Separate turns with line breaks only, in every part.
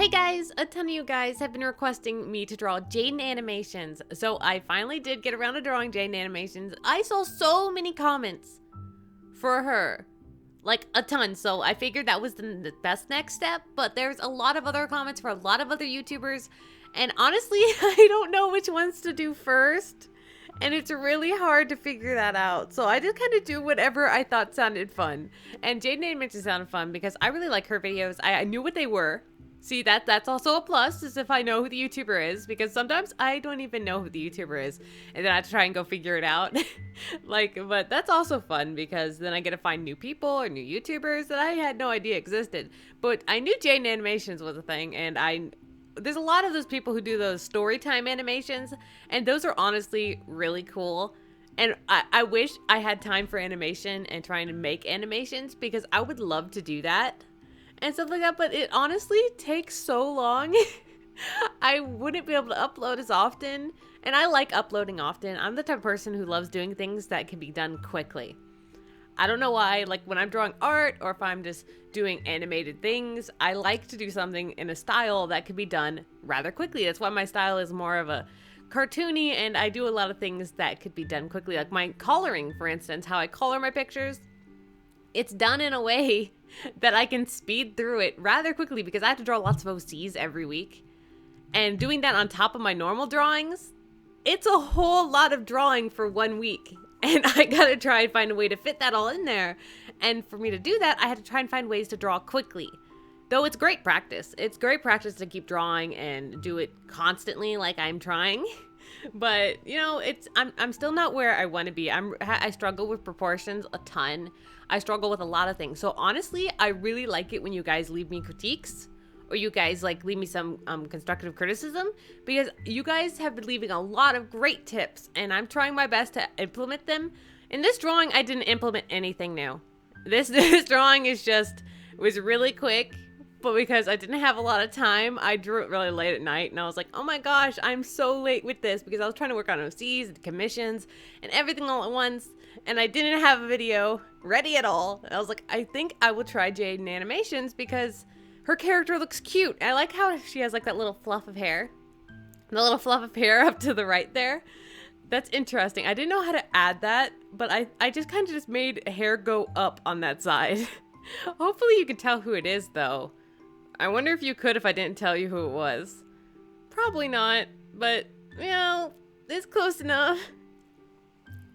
Hey guys, a ton of you guys have been requesting me to draw Jaden animations, so I finally did get around to drawing Jaden animations. I saw so many comments for her, like a ton, so I figured that was the best next step, but there's a lot of other comments for a lot of other YouTubers, and honestly, I don't know which ones to do first, and it's really hard to figure that out, so I just kind of do whatever I thought sounded fun, and Jaden animations sounded fun because I really like her videos. I knew what they were. See, that's also a plus, is if I know who the YouTuber is, because sometimes I don't even know who the YouTuber is, and then I have to try and go figure it out. But that's also fun, because then I get to find new people or new YouTubers that I had no idea existed. But I knew Jaden Animations was a thing, and there's a lot of those people who do those story time animations, and those are honestly really cool. And I wish I had time for animation and trying to make animations, because I would love to do that and stuff like that, but it honestly takes so long. I wouldn't be able to upload as often, and I like uploading often. I'm the type of person who loves doing things that can be done quickly. I don't know why, like when I'm drawing art or if I'm just doing animated things, I like to do something in a style that can be done rather quickly. That's why my style is more of a cartoony, and I do a lot of things that could be done quickly, like my coloring, for instance, how I color my pictures. It's done in a way that I can speed through it rather quickly, because I have to draw lots of OCs every week. And doing that on top of my normal drawings, it's a whole lot of drawing for 1 week. And I gotta try and find a way to fit that all in there. And for me to do that, I had to try and find ways to draw quickly. Though it's great practice. It's great practice to keep drawing and do it constantly like I'm trying. But, you know, I'm still not where I want to be. I struggle with proportions a ton. I struggle with a lot of things. So honestly, I really like it when you guys leave me critiques, or you guys like leave me some constructive criticism, because you guys have been leaving a lot of great tips, and I'm trying my best to implement them. In this drawing, I didn't implement anything new. This drawing was really quick. But because I didn't have a lot of time, I drew it really late at night, and I was like, oh my gosh, I'm so late with this, because I was trying to work on OCs and commissions and everything all at once, and I didn't have a video ready at all. And I was like, I think I will try Jaden Animations, because her character looks cute. I like how she has like that little fluff of hair. The little fluff of hair up to the right there. That's interesting. I didn't know how to add that, but I just kind of just made hair go up on that side. Hopefully you can tell who it is, though. I wonder if you could if I didn't tell you who it was. Probably not, but, you know, it's close enough.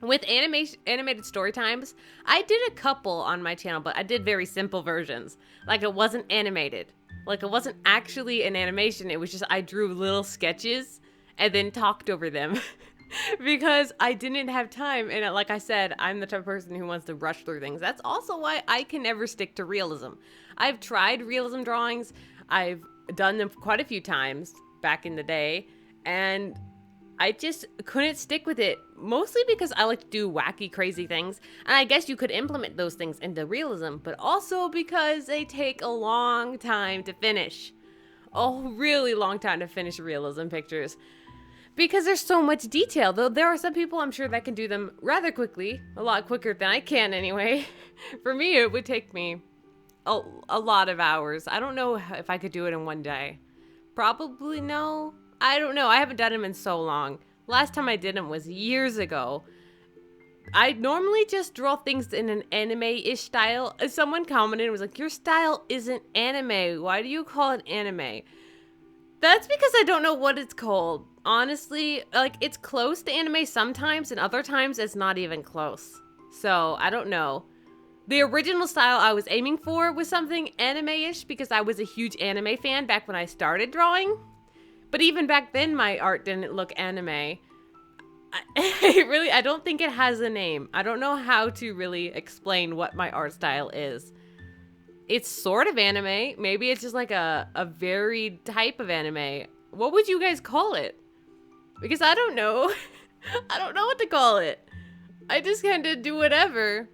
With animated story times, I did a couple on my channel, but I did very simple versions. Like, it wasn't animated. Like, it wasn't actually an animation. It was just I drew little sketches and then talked over them. Because I didn't have time, and like I said, I'm the type of person who wants to rush through things. That's also why I can never stick to realism. I've tried realism drawings. I've done them quite a few times back in the day, and I just couldn't stick with it, mostly because I like to do wacky, crazy things, and I guess you could implement those things into realism, but also because they take a long time to finish. A really long time to finish realism pictures. Because there's so much detail, though there are some people I'm sure that can do them rather quickly, a lot quicker than I can anyway. For me, it would take me a lot of hours. I don't know if I could do it in one day. Probably no. I don't know. I haven't done them in so long. Last time I did them was years ago. I normally just draw things in an anime-ish style. Someone commented and was like, your style isn't anime. Why do you call it anime? That's because I don't know what it's called. Honestly, like, it's close to anime sometimes, and other times it's not even close. So, I don't know. The original style I was aiming for was something anime-ish, because I was a huge anime fan back when I started drawing. But even back then, my art didn't look anime. I don't think it has a name. I don't know how to really explain what my art style is. It's sort of anime. Maybe it's just like a varied type of anime. What would you guys call it? Because I don't know. I don't know what to call it. I just kind of do whatever.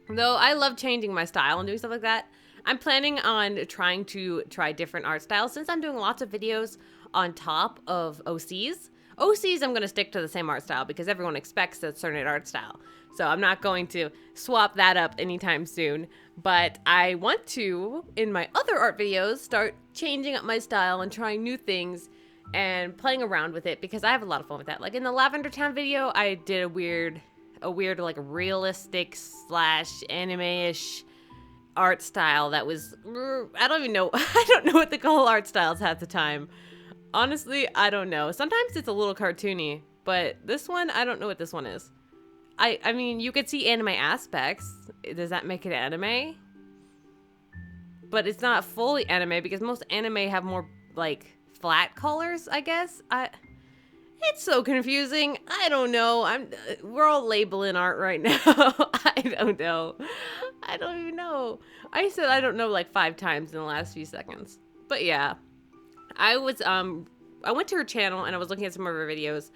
Though I love changing my style and doing stuff like that. I'm planning on trying to try different art styles, since I'm doing lots of videos on top of OCs. OCs, I'm going to stick to the same art style because everyone expects a certain art style. So I'm not going to swap that up anytime soon. But I want to, in my other art videos, start changing up my style and trying new things and playing around with it because I have a lot of fun with that. Like in the Lavender Town video, I did a weird like realistic / anime-ish art style that was, I don't even know. I don't know what the whole art styles at the time. Honestly, I don't know. Sometimes it's a little cartoony, but this one, I don't know what this one is. I mean, you could see anime aspects. Does that make it anime? But it's not fully anime because most anime have more like flat colors, I guess. It's so confusing. I don't know. We're all labeling art right now. I don't know. I don't even know. I said I don't know like 5 times in the last few seconds. But yeah. I went to her channel and I was looking at some of her videos,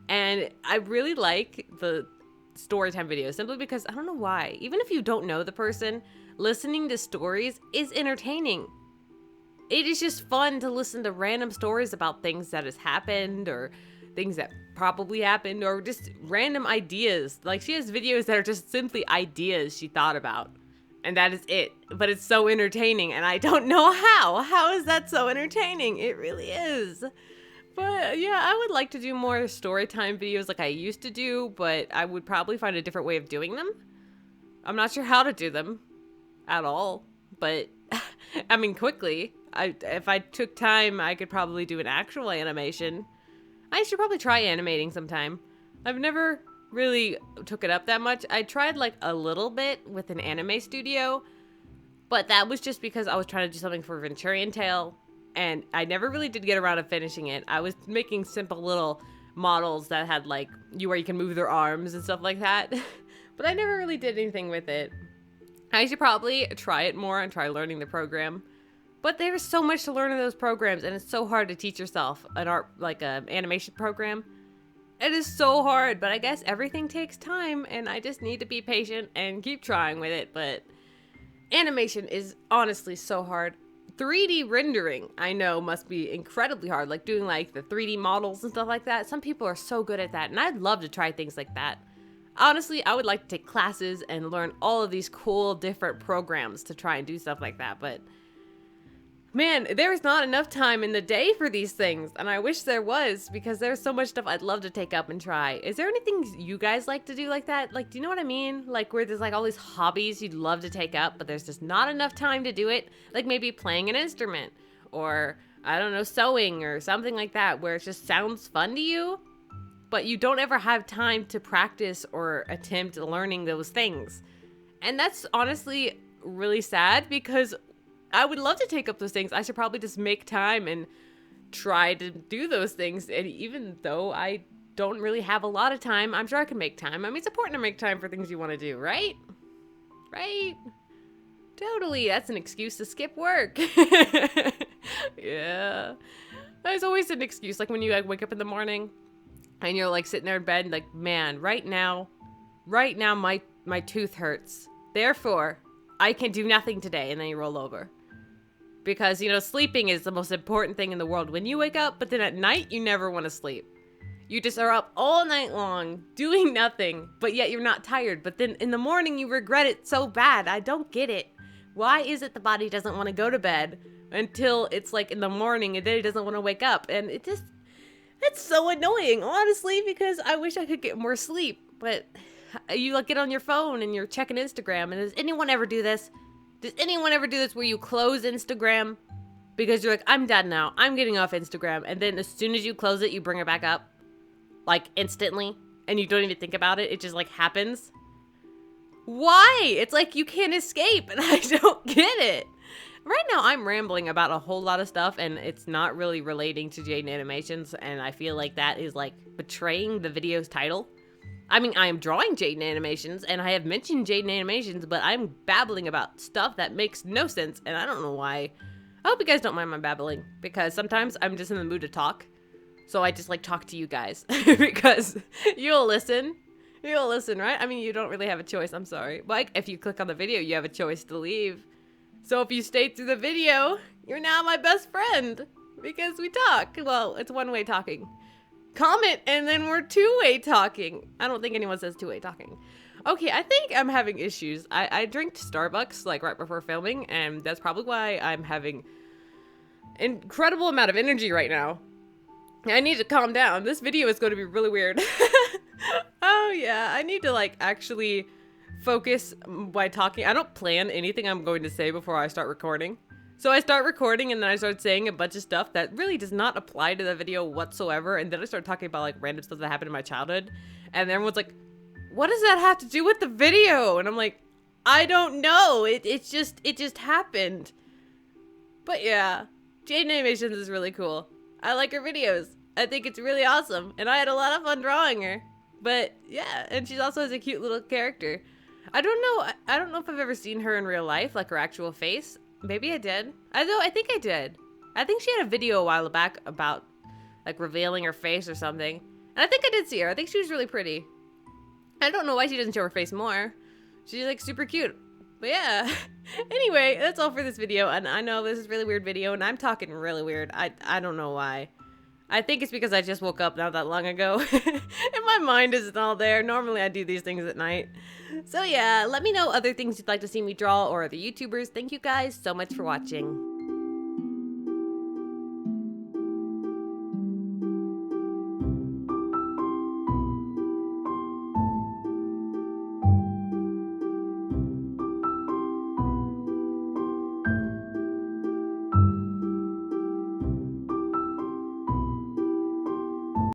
and I really like the storytime videos simply because I don't know why. Even if you don't know the person, listening to stories is entertaining. It is just fun to listen to random stories about things that has happened or things that probably happened or just random ideas. Like she has videos that are just simply ideas she thought about. And that is it. But it's so entertaining, and I don't know how. How is that so entertaining? It really is. But yeah, I would like to do more story time videos like I used to do, but I would probably find a different way of doing them. I'm not sure how to do them at all, but I mean, quickly. If I took time, I could probably do an actual animation. I should probably try animating sometime. I've never really took it up that much. I tried like a little bit with an anime studio, but that was just because I was trying to do something for Venturian Tale, and I never really did get around to finishing it. I was making simple little models that had like where you can move their arms and stuff like that, but I never really did anything with it. I should probably try it more and try learning the program, but there's so much to learn in those programs, and it's so hard to teach yourself an art like an animation program. It is so hard, but I guess everything takes time, and I just need to be patient and keep trying with it. But animation is honestly so hard. 3D rendering, I know, must be incredibly hard, like doing like the 3D models and stuff like that. Some people are so good at that, and I'd love to try things like that. Honestly, I would like to take classes and learn all of these cool different programs to try and do stuff like that, but man, there's not enough time in the day for these things, and I wish there was, because there's so much stuff I'd love to take up and try. Is there anything you guys like to do like that? Like, do you know what I mean? Like, where there's like all these hobbies you'd love to take up, but there's just not enough time to do it? Like maybe playing an instrument, or I don't know, sewing or something like that, where it just sounds fun to you, but you don't ever have time to practice or attempt learning those things. And that's honestly really sad, because I would love to take up those things. I should probably just make time and try to do those things. And even though I don't really have a lot of time, I'm sure I can make time. I mean, it's important to make time for things you want to do, right? Right? Totally. That's an excuse to skip work. Yeah. There's always an excuse. Like when you like wake up in the morning and you're like sitting there in bed, like, man, right now my tooth hurts. Therefore, I can do nothing today. And then you roll over. Because, you know, sleeping is the most important thing in the world when you wake up, but then at night, you never want to sleep. You just are up all night long, doing nothing, but yet you're not tired. But then in the morning, you regret it so bad. I don't get it. Why is it the body doesn't want to go to bed until it's like in the morning and then it doesn't want to wake up? And it's so annoying, honestly, because I wish I could get more sleep. But you like get on your phone and you're checking Instagram, and does anyone ever do this? Does anyone ever do this where you close Instagram because you're like, I'm done now, I'm getting off Instagram, and then as soon as you close it, you bring it back up, like instantly, and you don't even think about it, it just like happens? Why? It's like you can't escape, and I don't get it. Right now, I'm rambling about a whole lot of stuff, and it's not really relating to Jaiden Animations, and I feel like that is like betraying the video's title. I mean, I am drawing Jaiden Animations, and I have mentioned Jaiden Animations, but I'm babbling about stuff that makes no sense, and I don't know why. I hope you guys don't mind my babbling, because sometimes I'm just in the mood to talk, so I just, like, talk to you guys, because you'll listen. You'll listen, right? I mean, you don't really have a choice, I'm sorry. Like, if you click on the video, you have a choice to leave. So if you stayed through the video, you're now my best friend, because we talk. Well, it's one-way talking. Comment, and then we're two-way talking. I don't think anyone says two-way talking. Okay, I think I'm having issues. I drank Starbucks, like, right before filming, and that's probably why I'm having incredible amount of energy right now. I need to calm down. This video is going to be really weird. Oh yeah, I need to like actually focus by talking. I don't plan anything I'm going to say before I start recording. So I start recording and then I start saying a bunch of stuff that really does not apply to the video whatsoever. And then I start talking about like random stuff that happened in my childhood. And everyone's like, what does that have to do with the video? And I'm like, I don't know. It just happened. But yeah, Jaiden Animations is really cool. I like her videos. I think it's really awesome. And I had a lot of fun drawing her. But yeah, and she also has a cute little character. I don't know if I've ever seen her in real life, like her actual face. Maybe I did. I think I did. I think she had a video a while back about like revealing her face or something. And I think I did see her. I think she was really pretty. I don't know why she doesn't show her face more. She's like super cute. But yeah. Anyway, that's all for this video. And I know this is a really weird video and I'm talking really weird. I don't know why. I think it's because I just woke up not that long ago. And my mind isn't all there. Normally I do these things at night. So yeah, let me know other things you'd like to see me draw or other YouTubers. Thank you guys so much for watching.